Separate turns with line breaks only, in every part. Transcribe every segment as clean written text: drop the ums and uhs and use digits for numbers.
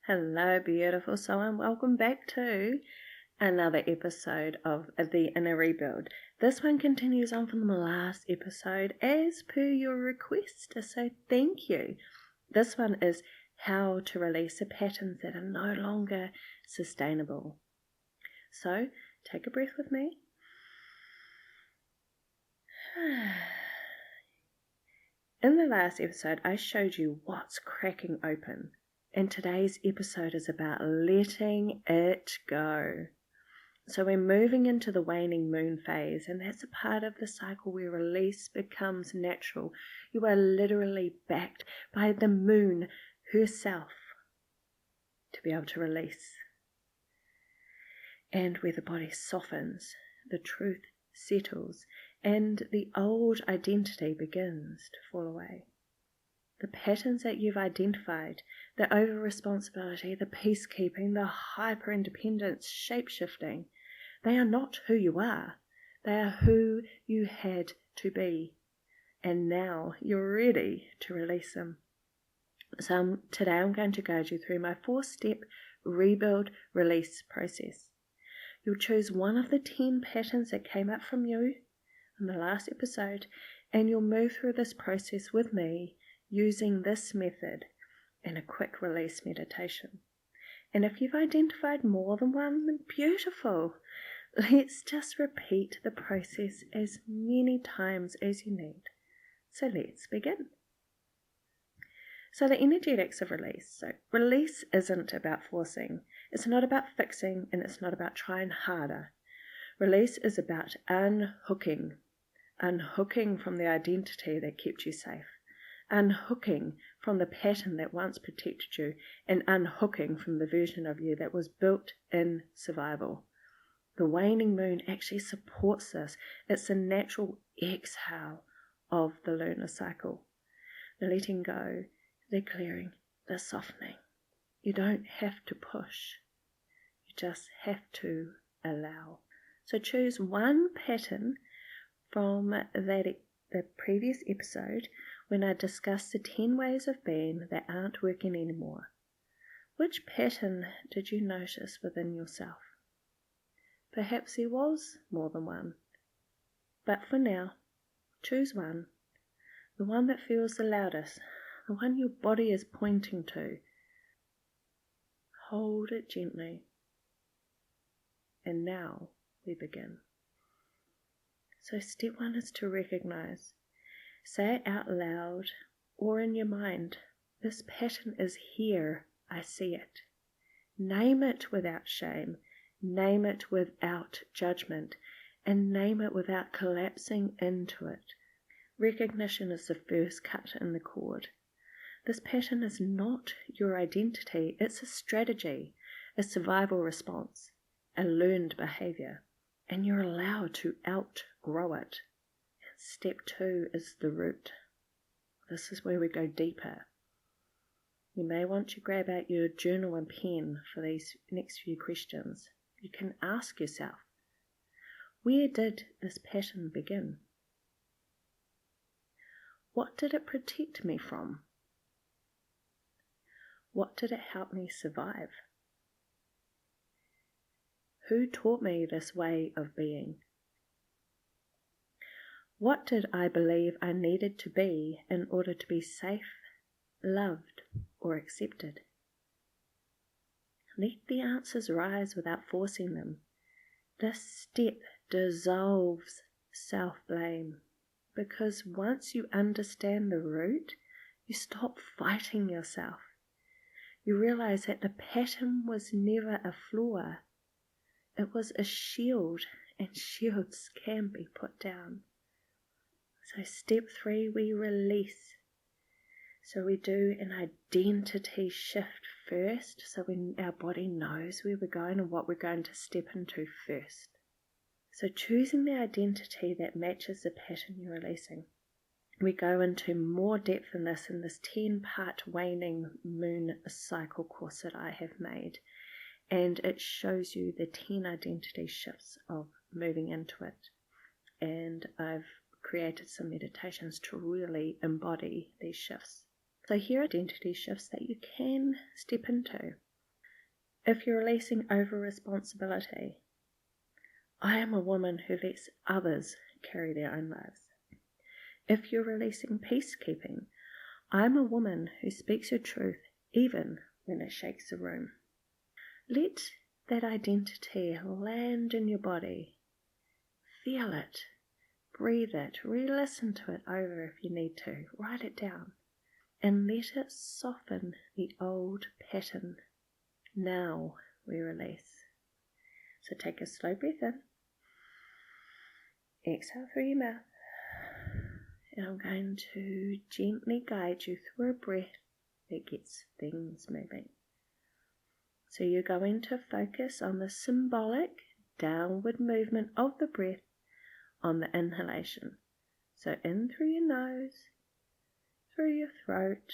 Hello, beautiful soul, and welcome back to another episode of The Inner Rebuild. This one continues on from the last episode as per your request, so thank you. This one is how to release the patterns that are no longer sustainable. So, take a breath with me. In the last episode, I showed you what's cracking open. And today's episode is about letting it go. So we're moving into the waning moon phase, and that's a part of the cycle where release becomes natural. You are literally backed by the moon herself to be able to release. And where the body softens, the truth settles, and the old identity begins to fall away. The patterns that you've identified, the over-responsibility, the peacekeeping, the hyper-independence, shape-shifting, they are not who you are. They are who you had to be. And now you're ready to release them. So today I'm going to guide you through my 4-step rebuild release process. You'll choose one of the 10 patterns that came up from you in the last episode, and you'll move through this process with me using this method in a quick release meditation. And if you've identified more than one, then beautiful. Let's just repeat the process as many times as you need. So let's begin. So the energetics of release. So release isn't about forcing. It's not about fixing, and it's not about trying harder. Release is about unhooking from the identity that kept you safe. Unhooking from the pattern that once protected you, and unhooking from the version of you that was built in survival. The waning moon actually supports this. It's a natural exhale of the lunar cycle. The letting go, the clearing, the softening. You don't have to push. You just have to allow. So choose one pattern from the previous episode when I discussed the 10 ways of being that aren't working anymore. Which pattern did you notice within yourself? Perhaps there was more than one. But for now, choose one. The one that feels the loudest. The one your body is pointing to. Hold it gently. And now we begin. So step 1 is to recognize. Say it out loud or in your mind. This pattern is here. I see it. Name it without shame. Name it without judgment. And name it without collapsing into it. Recognition is the first cut in the cord. This pattern is not your identity. It's a strategy, a survival response, a learned behavior. And you're allowed to outgrow it. Step 2 is the root. This is where we go deeper. You may want to grab out your journal and pen for these next few questions. You can ask yourself, where did this pattern begin? What did it protect me from? What did it help me survive? Who taught me this way of being? What did I believe I needed to be in order to be safe, loved, or accepted? Let the answers rise without forcing them. This step dissolves self-blame, because once you understand the root, you stop fighting yourself. You realize that the pattern was never a flaw. It was a shield, and shields can be put down. So step 3, we release. So we do an identity shift first, so our body knows where we're going and what we're going to step into first. So choosing the identity that matches the pattern you're releasing. We go into more depth in this 10-part waning moon cycle course that I have made. And it shows you the 10 identity shifts of moving into it. And I've created some meditations to really embody these shifts. So here are identity shifts that you can step into. If you're releasing over responsibility, I am a woman who lets others carry their own lives. If you're releasing peacekeeping, I'm a woman who speaks her truth even when it shakes the room. Let that identity land in your body. Feel it. Breathe it. Re-listen to it over if you need to. Write it down. And let it soften the old pattern. Now we release. So take a slow breath in. Exhale through your mouth. And I'm going to gently guide you through a breath that gets things moving. So you're going to focus on the symbolic downward movement of the breath on the inhalation. So in through your nose, through your throat,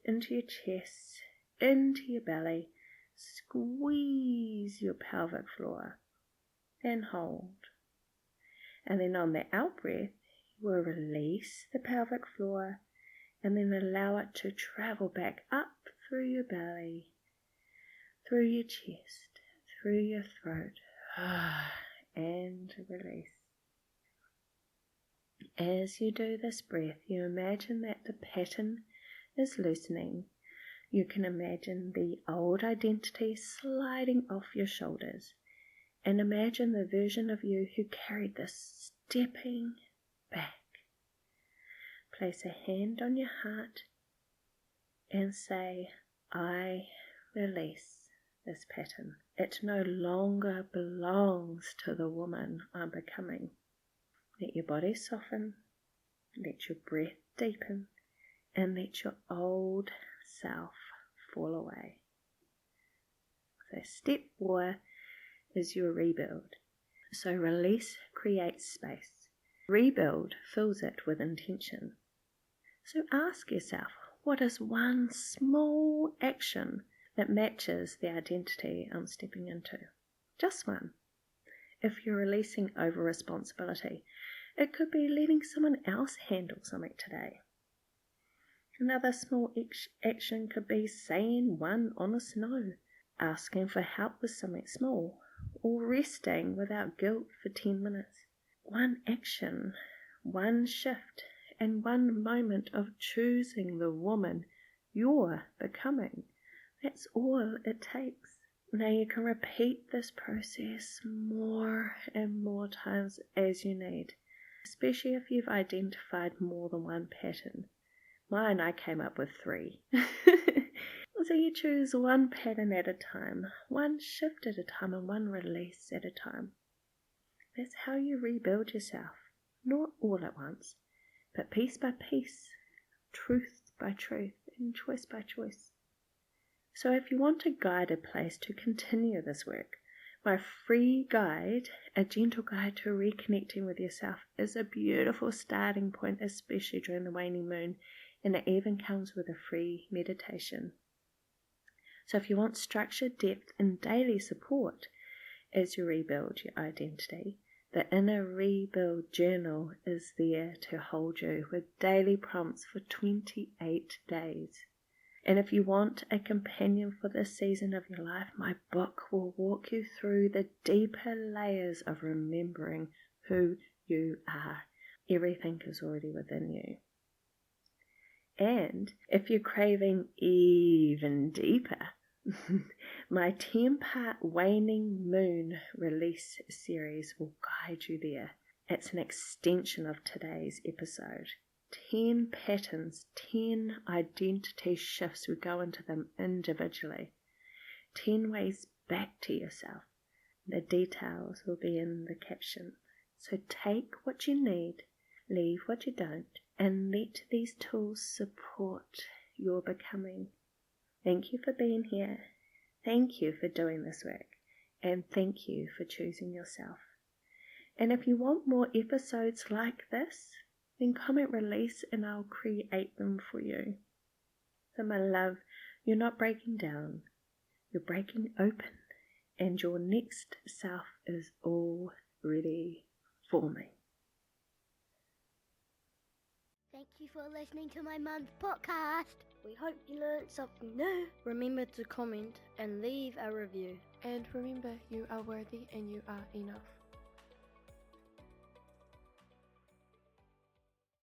into your chest, into your belly. Squeeze your pelvic floor and hold. And then on the out breath, you will release the pelvic floor and then allow it to travel back up through your belly, through your chest, through your throat, and release. As you do this breath, you imagine that the pattern is loosening. You can imagine the old identity sliding off your shoulders, and imagine the version of you who carried this stepping back. Place a hand on your heart and say, I release this pattern. It no longer belongs to the woman I'm becoming. Let your body soften, let your breath deepen, and let your old self fall away. So step 4 is your rebuild. So release creates space. Rebuild fills it with intention. So ask yourself, what is one small action that matches the identity I'm stepping into? Just one. If you're releasing over responsibility, it could be letting someone else handle something today. Another small action could be saying one honest no, asking for help with something small, or resting without guilt for 10 minutes. One action, one shift, and one moment of choosing the woman you're becoming. That's all it takes. Now you can repeat this process more and more times as you need, especially if you've identified more than one pattern. Mine, I came up with 3. So you choose one pattern at a time, one shift at a time, and one release at a time. That's how you rebuild yourself, not all at once, but piece by piece, truth by truth, and choice by choice. So if you want a guided place to continue this work, my free guide, A Gentle Guide to Reconnecting with Yourself, is a beautiful starting point, especially during the waning moon, and it even comes with a free meditation. So if you want structure, depth, and daily support as you rebuild your identity, the Inner Rebuild Journal is there to hold you with daily prompts for 28 days. And if you want a companion for this season of your life, my book will walk you through the deeper layers of remembering who you are. Everything is already within you. And if you're craving even deeper, my 10-part Waning Moon release series will guide you there. It's an extension of today's episode. 10 patterns, 10 identity shifts. We go into them individually. 10 ways back to yourself. The details will be in the caption. So take what you need, leave what you don't, and let these tools support your becoming. Thank you for being here. Thank you for doing this work. And thank you for choosing yourself. And if you want more episodes like this, then comment release and I'll create them for you. So my love, you're not breaking down. You're breaking open. And your next self is already forming.
Thank you for listening to my mum's podcast. We hope you learned something new. Remember to comment and leave a review.
And remember, you are worthy and you are enough.